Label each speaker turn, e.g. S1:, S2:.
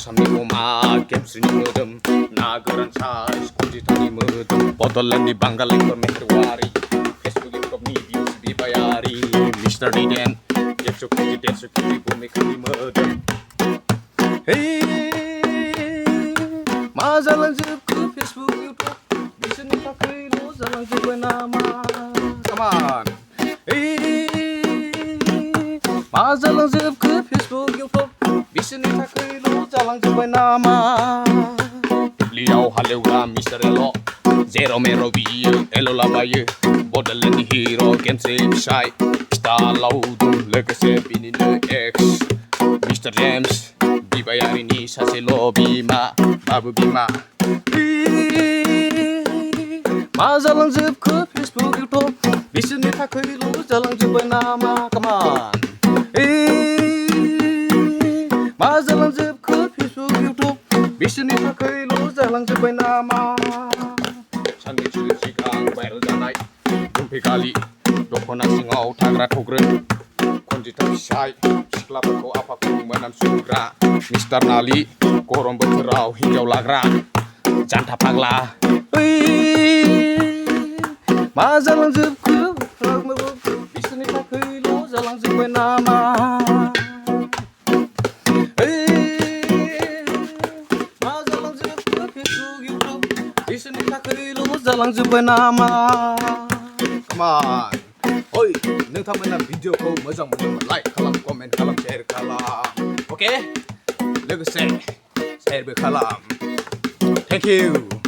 S1: आसामनि अमा गेमस्रिनि मोदोम ना गोरान साइज कुजिथानि मोदोम बड'लेण्डनि बांगालिफोर मेहेरवारि फेसबुक इउटुबनि भिउस बिबायारि मिस्टार डिडेन 100 केजि 150 केजि भुमिकानि मोदोम मा जालांजोबखो फेसबुक इउटुब बिसोरनि थाखायल' जालांजोब्बाय नामा कामान मा जालांजोबखो फेसबुक इउटुब बिसोरनि थाखायल' जालांजोब्बाय नामा दुब्लियाव हालेवग्रा मिस्टार एल' जेराव मेराव बियो एल'लाबायो बड'लेण्डनि हिर' गेमस्रि फिसाय फिथा लावदुम लोगोसे बिनिनो एक्स मिस्टार जेम्स बिबायारिनि सासेल' बिमा बाबु बिमा मा जालांजोबखो फेसबुक इउटुब बिसोरनि थाखायल' जालांजोब्बाय नामा कामान मा जालांजोबखो फेसबुक इउटुब बिसोरनि थाखायल' जालांजोब्बाय नामा साननैसो सिगां भाइरेल जानाय दुमफेगालि दख'ना सिङाव थाग्रा थग्रोन खनजिथा फिसाय सिख्लाफोरखौ आफाखौ मोनामसुग्रा मिस्टार नालि गरम बोथोराव हिन्जाव लाग्रा जानथा फाग्ला मा जालांजोबखो बिसोरनि थाखायल' जालांजोब्बाय नामा मा जालांजोबखो फेसबुक इउटुब बिसोरनि थाखायल' जालांजोब्बाय नामा कामान ओइ नोंथांमोना भिडिअखौ मोजां मोनोब्ला लाइक खालाम कमेन्ट खालाम शेयार खालाम अके लोगोसे शेयारबो खालाम थेंक इउ